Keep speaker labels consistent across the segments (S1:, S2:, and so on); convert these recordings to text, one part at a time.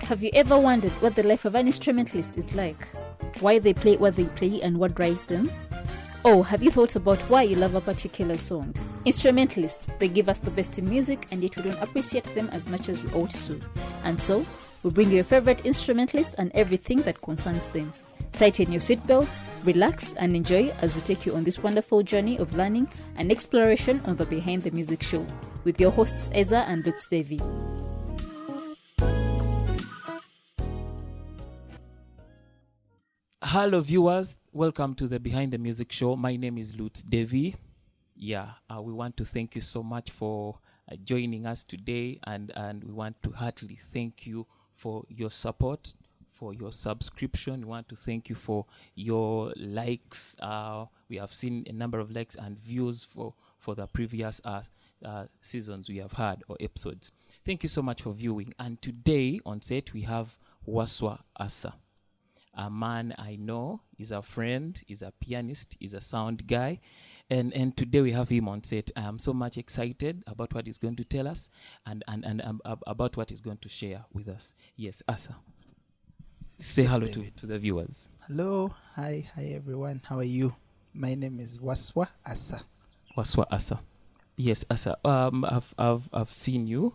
S1: Have you ever wondered what the life of an instrumentalist is like? Why they play what they play and what drives them? Oh, have you thought about why you love a particular song? Instrumentalists, they give us the best in music, and yet we don't appreciate them as much as we ought to. And so, we bring you your favorite instrumentalist and everything that concerns them. Tighten your seatbelts, relax, and enjoy as we take you on this wonderful journey of learning and exploration on the Behind the Music Show with your hosts Asa and Lutz Devi.
S2: Hello viewers, welcome to the Behind the Music Show. My name is Lutz Devi. We want to thank you so much for joining us today, and we want to heartily thank you for your support, for your subscription. We want to thank you for your likes. We have seen a number of likes and views for the previous seasons we have had, or episodes. Thank you so much for viewing. And today on set we have Wasswa Asa. A man I know, is a friend, is a pianist, is a sound guy, and today we have him on set. I am so much excited about what he's going to tell us and about what he's going to share with us. Yes, Asa. Say
S3: Yes,
S2: hello
S3: David.
S2: to the viewers.
S3: Hello, hi everyone. How are you? My name is Wasswa Asa.
S2: Wasswa Asa. Yes, Asa. I've seen you,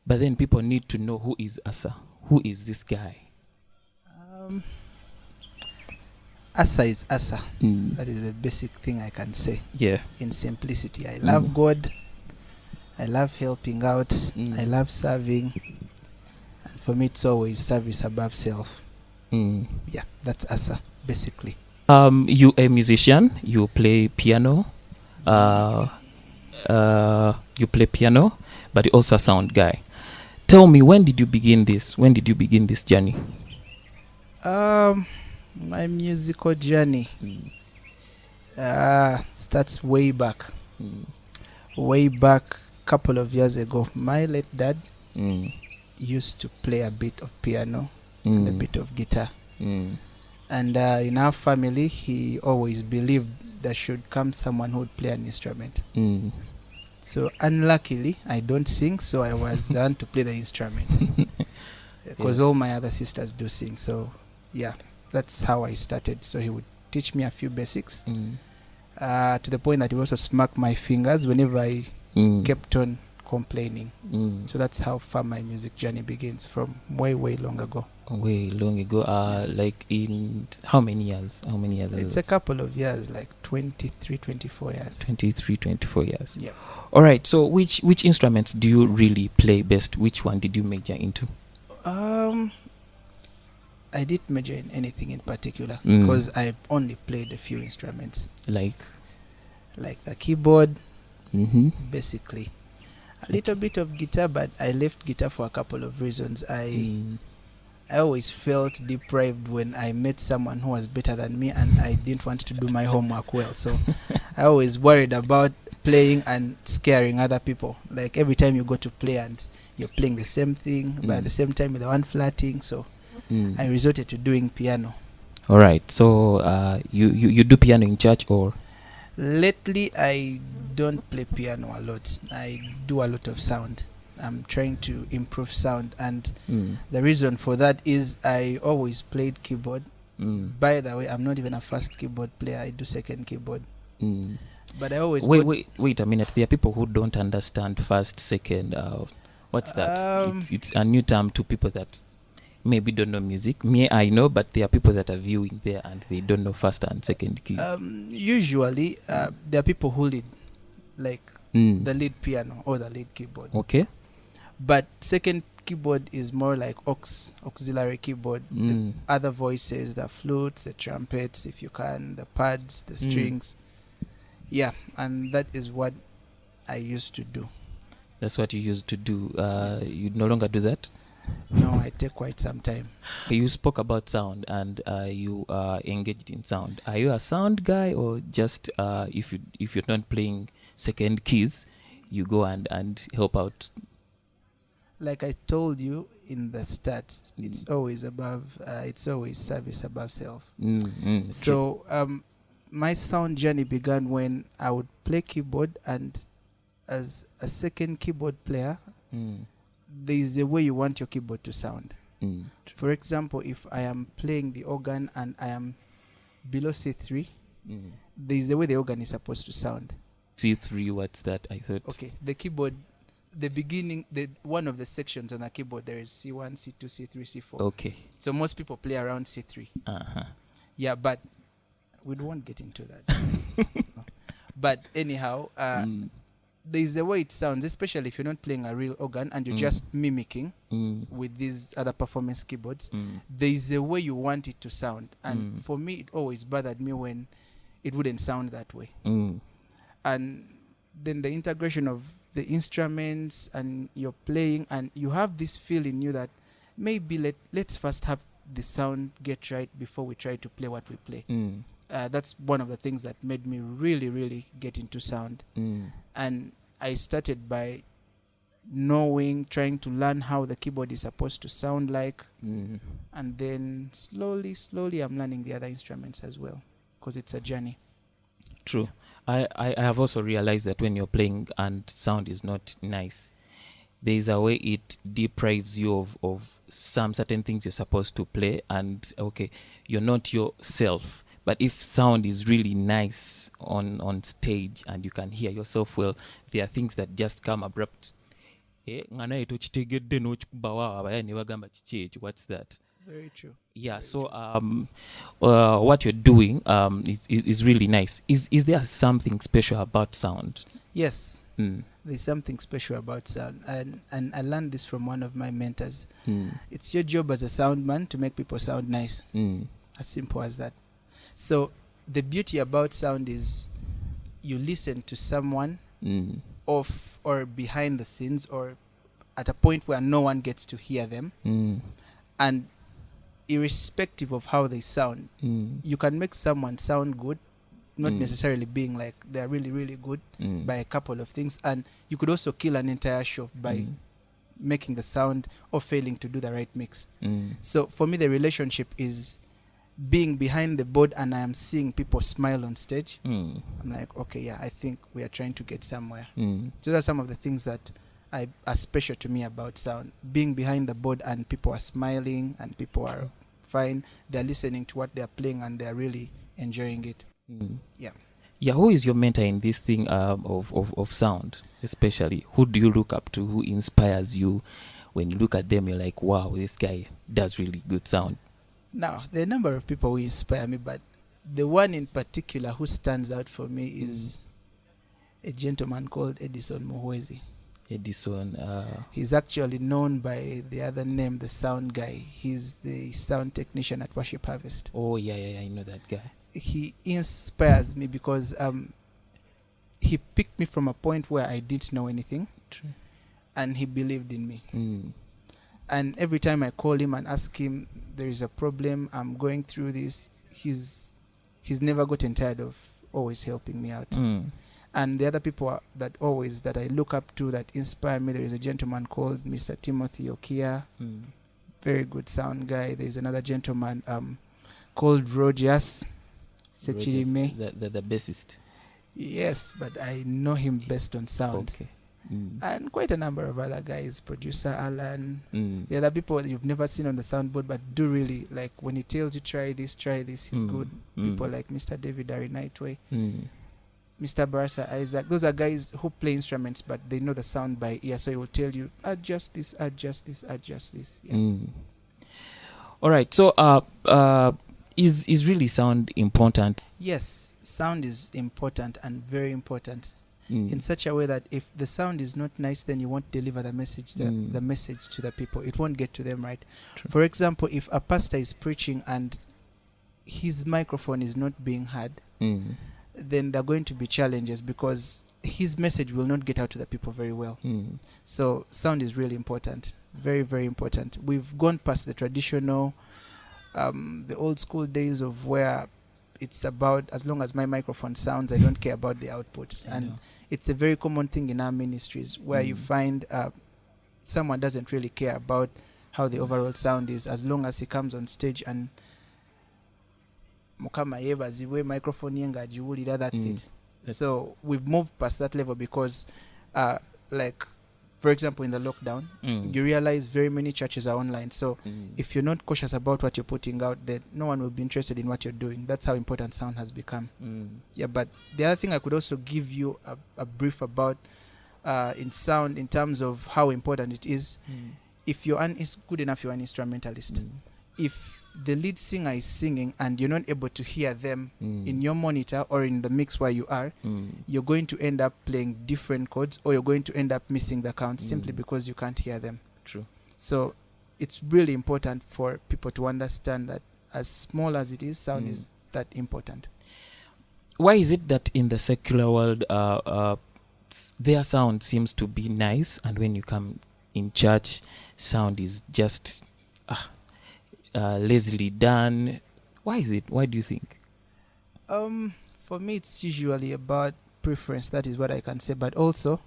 S2: but then people need to know, who is Asa? Who is this guy?
S3: Asa is Asa.
S2: Mm.
S3: That is the basic thing I can say.
S2: Yeah.
S3: In simplicity, I love God. I love helping out. I love serving. And for me, it's always service above self. Yeah, that's Asa, basically.
S2: You a musician? You play piano. You play piano, but you're also a sound guy. Tell me, when did you begin this? When did you begin this journey?
S3: My musical journey starts way back. Way back, couple of years ago. My late dad used to play a bit of piano and a bit of guitar. And in our family, he always believed there should come someone who would play an instrument. So unluckily, I don't sing, so I was the one to play the instrument. Because all my other sisters do sing. So yeah, that's how I started. So he would teach me a few basics to the point that he also smacked my fingers whenever I kept on complaining. So that's how far my music journey begins, from way long ago.
S2: Way long ago. Like in how many years?
S3: It's a couple of years, like 23, 24 years.
S2: 23, 24 years.
S3: Yeah.
S2: All right. So which instruments do you really play best? Which one did you major into?
S3: I didn't major in anything in particular because I only played a few instruments.
S2: Like
S3: the keyboard, basically. A little bit of guitar, but I left guitar for a couple of reasons. I always felt deprived when I met someone who was better than me, and I didn't want to do my homework well. So I always worried about playing and scaring other people. Like every time you go to play and you're playing the same thing, but at the same time with the one flatting. So I resorted to doing piano.
S2: All right. So you do piano in church, or?
S3: Lately, I don't play piano a lot. I do a lot of sound. I'm trying to improve sound, and the reason for that is I always played keyboard. By the way, I'm not even a first keyboard player. I do second keyboard. But I always
S2: wait a minute. There are people who don't understand first, second. What's that? It's a new term to people that maybe don't know music. Me, I know, but there are people that are viewing there and they don't know first and second keys.
S3: Usually, there are people who lead, like the lead piano or the lead keyboard.
S2: Okay.
S3: But second keyboard is more like auxiliary keyboard. The other voices, the flutes, the trumpets, if you can, the pads, the strings. Yeah, and that is what I used to do.
S2: That's what you used to do.
S3: Yes.
S2: You no longer do that?
S3: No, I take quite some time.
S2: You spoke about sound, and you are engaged in sound. Are you a sound guy, or just if you're not playing second keys, you go and help out?
S3: Like I told you in the start, it's always service above self. So my sound journey began when I would play keyboard, and as a second keyboard player, there is a way you want your keyboard to sound. For example, if I am playing the organ and I am below C3, there is the way the organ is supposed to sound.
S2: C3, what's that? I thought.
S3: Okay, the keyboard, the beginning, one of the sections on the keyboard, there is C1, C2, C3, C4.
S2: Okay.
S3: So most people play around C3. Yeah, but we won't get into that. But anyhow, there is a way it sounds, especially if you're not playing a real organ and you're just mimicking with these other performance keyboards. There is a way you want it to sound. And for me, it always bothered me when it wouldn't sound that way. And then the integration of the instruments and you're playing, and you have this feel in you that maybe let's first have the sound get right before we try to play what we play. That's one of the things that made me really, really get into sound. And I started by trying to learn how the keyboard is supposed to sound like. And then slowly, I'm learning the other instruments as well, because it's a journey.
S2: True. I have also realized that when you're playing and sound is not nice, there is a way it deprives you of some certain things you're supposed to play, and okay, you're not yourself. But if sound is really nice on stage and you can hear yourself well, there are things that just come abrupt. What's that?
S3: Very true.
S2: Yeah.
S3: Very
S2: So
S3: true.
S2: what you're doing is really nice. Is there something special about sound?
S3: Yes. There's something special about sound, and I learned this from one of my mentors. It's your job as a sound man to make people sound nice. As simple as that. So the beauty about sound is you listen to someone off or behind the scenes or at a point where no one gets to hear them. And irrespective of how they sound, you can make someone sound good, not necessarily being like they're really, really good by a couple of things. And you could also kill an entire show by making the sound or failing to do the right mix. So for me, the relationship is being behind the board and I am seeing people smile on stage. I'm like, okay, yeah, I think we are trying to get somewhere. So that's some of the things that are special to me about sound. Being behind the board and people are smiling and people are fine. They're listening to what they're playing and they're really enjoying it. Yeah,
S2: who is your mentor in this thing of sound, especially? Who do you look up to? Who inspires you? When you look at them, you're like, wow, this guy does really good sound.
S3: Now, there are a number of people who inspire me, but the one in particular who stands out for me is a gentleman called Edison Muhwezi.
S2: Edison.
S3: He's actually known by the other name, the sound guy. He's the sound technician at Worship Harvest.
S2: Oh, yeah, I know that guy.
S3: He inspires me because he picked me from a point where I didn't know anything.
S2: True.
S3: And he believed in me. And every time I call him and ask him, there is a problem, I'm going through this, he's never gotten tired of always helping me out. And the other people that I look up to that inspire me, there is a gentleman called Mr. Timothy Okia, very good sound guy. There's another gentleman called Rogers Sechirime.
S2: The bassist.
S3: Yes, but I know him best on sound.
S2: Okay.
S3: And quite a number of other guys, producer Alan, the other people that you've never seen on the soundboard but do really like when he tells you try this, he's good. People like Mr. David Ari Nightway, Mr. Barasa Isaac, those are guys who play instruments but they know the sound by ear, so he will tell you adjust this. Yeah.
S2: All right, so is really sound important?
S3: Yes, sound is important and very important. In such a way that if the sound is not nice, then you won't deliver the message the message to the people. It won't get to them right.
S2: True.
S3: For example, if a pastor is preaching and his microphone is not being heard, then there are going to be challenges because his message will not get out to the people very well. So sound is really important. Very, very important. We've gone past the traditional, the old school days of where it's about as long as my microphone sounds, I don't care about the output. And it's a very common thing in our ministries where you find someone doesn't really care about how the overall sound is as long as he comes on stage and mukama yebaziwe microphone yenga ajiwulira, that's it. So we've moved past that level because like for example, in the lockdown, you realize very many churches are online. So if you're not cautious about what you're putting out, then no one will be interested in what you're doing. That's how important sound has become. Yeah, but the other thing I could also give you a brief about in sound, in terms of how important it is. If it's good enough, you're an instrumentalist. If the lead singer is singing and you're not able to hear them in your monitor or in the mix where you are, you're going to end up playing different chords, or you're going to end up missing the count simply because you can't hear them.
S2: True.
S3: So it's really important for people to understand that as small as it is, sound is that important.
S2: Why is it that in the secular world, their sound seems to be nice, and when you come in church, sound is just lazily done? Why is it? Why do you think?
S3: For me, it's usually about preference. That is what I can say. But also,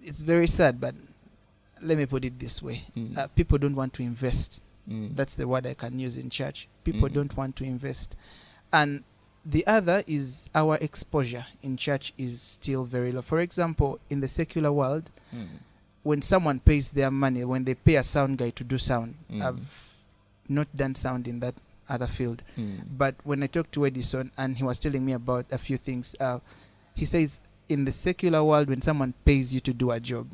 S3: it's very sad, but let me put it this way. People don't want to invest. That's the word I can use in church. People don't want to invest. And the other is our exposure in church is still very low. For example, in the secular world, when someone pays their money, when they pay a sound guy to do sound, I've not done sound in that other field. But when I talked to Edison and he was telling me about a few things, he says in the secular world, when someone pays you to do a job,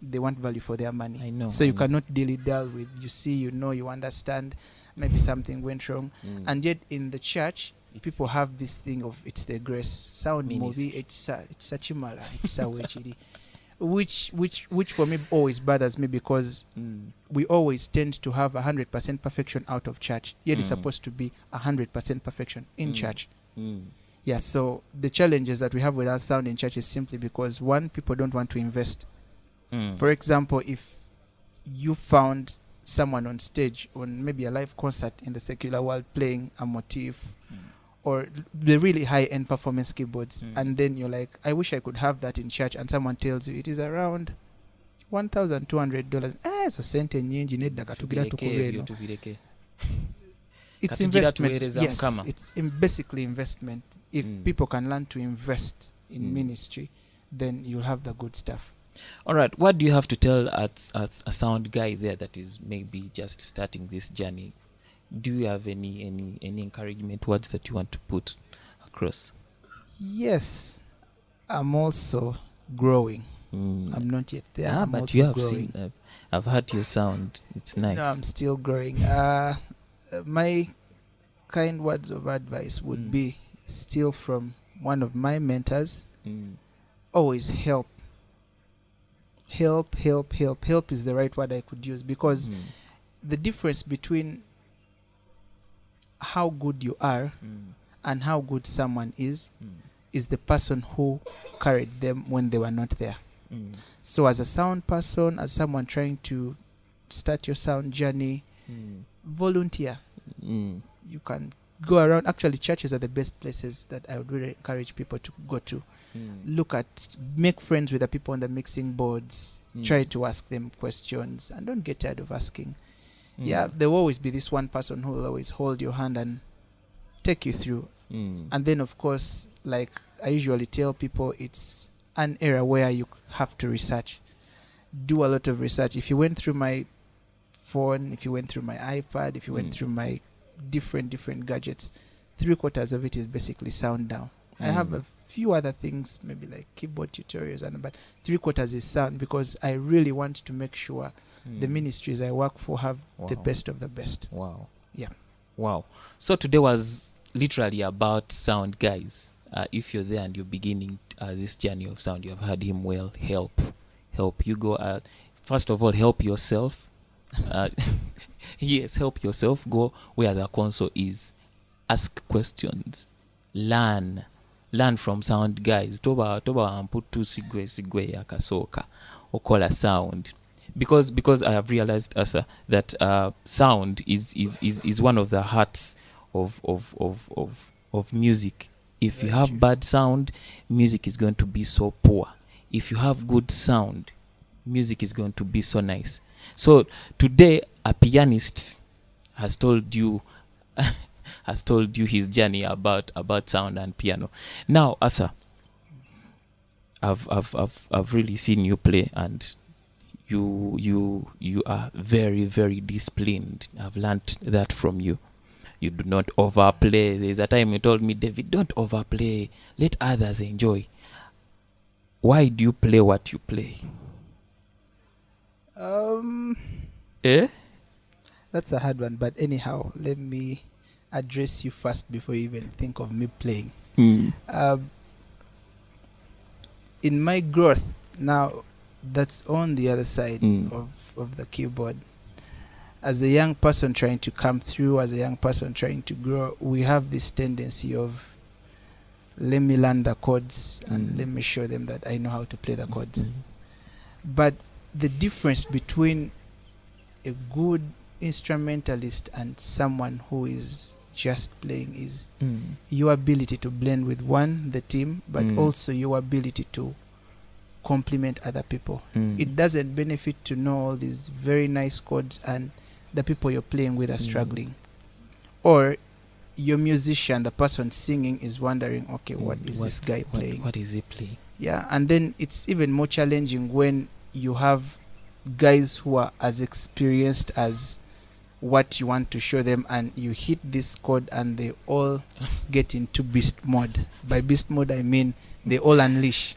S3: they want value for their money.
S2: I know.
S3: So you cannot dilly-dally with, you see, you know, you understand, maybe something went wrong. And yet in the church, people have this thing of it's the grace sound
S2: ministry.
S3: movie, it's a chimala, it's a wechidi. Which for me always bothers me, because we always tend to have 100% perfection out of church. Yet it's supposed to be 100% perfection in church. Yeah, so the challenges that we have with our sound in church is simply because, one, people don't want to invest. For example, if you found someone on stage on maybe a live concert in the secular world playing a motif, or the really high-end performance keyboards, and then you're like, I wish I could have that in church, and someone tells you it is around $1,200. So sente nyingi nedda katugira tukubeno. It's investment. Yes, it's basically investment. If people can learn to invest in ministry, then you'll have the good stuff.
S2: All right, what do you have to tell as a sound guy there that is maybe just starting this journey? Do you have any encouragement words that you want to put across?
S3: Yes, I'm also growing. I'm not yet there. I'm
S2: but
S3: also
S2: you have
S3: growing.
S2: seen. I've heard your sound. It's nice.
S3: No, I'm still growing. My kind words of advice would be still from one of my mentors. Always help. Help is the right word I could use, because the difference between how good you are and how good someone is the person who carried them when they were not there. So as a sound person, as someone trying to start your sound journey, volunteer. You can go around. Actually, churches are the best places that I would really encourage people to go to. Make friends with the people on the mixing boards. Try to ask them questions, and don't get tired of asking. Yeah, there will always be this one person who will always hold your hand and take you through. And then, of course, like I usually tell people, it's an era where you have to research. Do a lot of research. If you went through my phone, if you went through my iPad, if you went through my different gadgets, 3/4 of it is basically sound down. I have a few other things, maybe like keyboard tutorials, but 3/4 is sound, because I really want to make sure the ministries I work for have the best of the best.
S2: Wow.
S3: Yeah.
S2: Wow. So today was literally about sound, guys. If you're there and you're beginning this journey of sound, you have heard him well. Help. You go. First of all, help yourself. Yes, help yourself. Go where the console is. Ask questions. Learn from sound guys. Toba amputu sigwe yakasoka okola sound. Because I have realized, Asa, that sound is one of the hearts of music. If you have bad sound, music is going to be so poor. If you have good sound, music is going to be so nice. So today, a pianist has told you his journey about sound and piano. Now, Asa, I've really seen you play, and you are very, very disciplined. I've learned that from you. You do not overplay. There's a time you told me, David, don't overplay. Let others enjoy. Why do you play what you play? Eh?
S3: That's a hard one, but anyhow, let me address you first before you even think of me playing. In my growth now, that's on the other side of the keyboard. As a young person trying to come through, as a young person trying to grow, we have this tendency of, let me learn the chords and let me show them that I know how to play the chords. But the difference between a good instrumentalist and someone who is just playing is your ability to blend with the team, but also your ability to complement other people. It doesn't benefit to know all these very nice chords and the people you're playing with are struggling, or your musician, the person singing, is wondering, okay, what is this guy playing?
S2: What is he playing?
S3: Yeah, and then it's even more challenging when you have guys who are as experienced as what you want to show them, and you hit this chord and they all get into beast mode. By beast mode, I mean they all unleash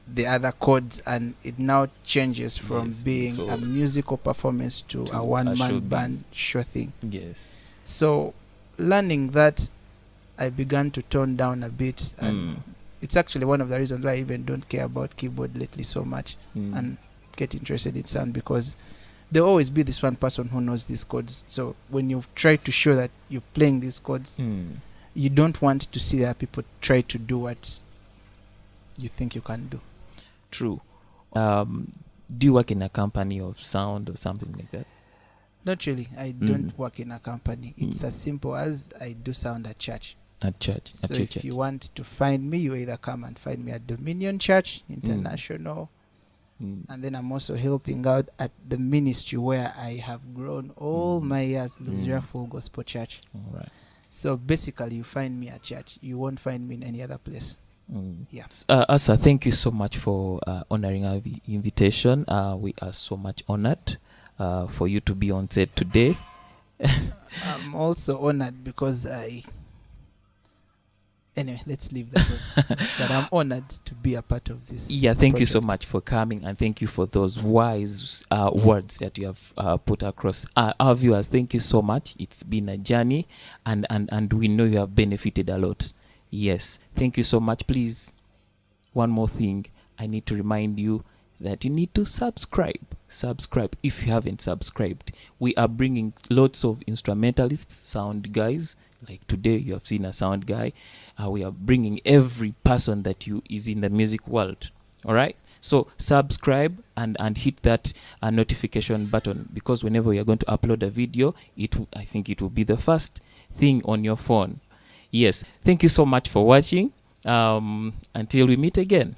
S3: the other chords, and it now changes from being a musical performance to a one-man band show thing.
S2: Yes.
S3: So learning that, I began to tone down a bit, and it's actually one of the reasons why I even don't care about keyboard lately so much and get interested in sound, because there'll always be this one person who knows these chords. So when you try to show that you're playing these chords, you don't want to see other people try to do what you think you can do.
S2: True. Do you work in a company of sound or something like that?
S3: Not really. I don't work in a company. It's as simple as I do sound at church.
S2: At church.
S3: So
S2: at your
S3: if
S2: church.
S3: you want to find me, you either come and find me at Dominion Church International, and then I'm also helping out at the ministry where I have grown all my years, Luzier Full Gospel Church.
S2: All right.
S3: So basically, you find me at church. You won't find me in any other place. Yeah.
S2: Asa, thank you so much for honoring our invitation. We are so much honored for you to be on set today.
S3: I'm also honored because anyway, let's leave that one. But I'm honored to be a part of this.
S2: Yeah, thank you so
S3: project.
S2: much for coming, and thank you for those wise words that you have put across. Our viewers, thank you so much. It's been a journey, and we know you have benefited a lot. Yes, thank you so much. Please, one more thing. I need to remind you that you need to subscribe. Subscribe if you haven't subscribed. We are bringing lots of instrumentalists, sound guys. Like today, you have seen a sound guy. We are bringing every person that is in the music world. All right. So subscribe and hit that notification button, because whenever we are going to upload a video, I think it will be the first thing on your phone. Yes. Thank you so much for watching. Until we meet again.